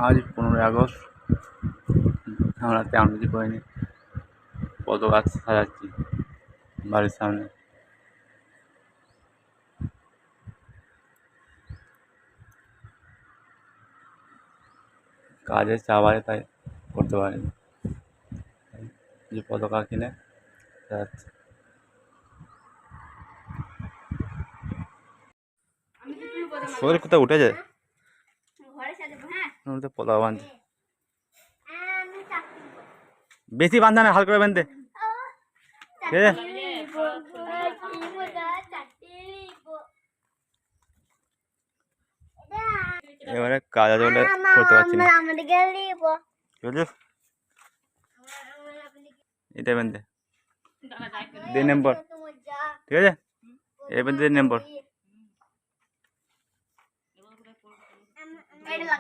আজ 15ই আগস্ট। আমরা তেমন কিছু করিনি, পতাকা সাজাচ্ছি বাড়ির সামনে। কাজের চাপ আছে তাই করতে পারিনি। যে পতাকা কিনে সাজাচ্ছি। শরীর কোথায় উঠেছে, পতাকা বাঁধছে। বেশি বাঁধা না, হালকা করে বাঁধতে, ঠিক আছে? এবারে কাজ আছে বলে করতে পারছি না। এটা বেঁধে দিন নম্বর, ঠিক আছে? এবার দিন নম্বর।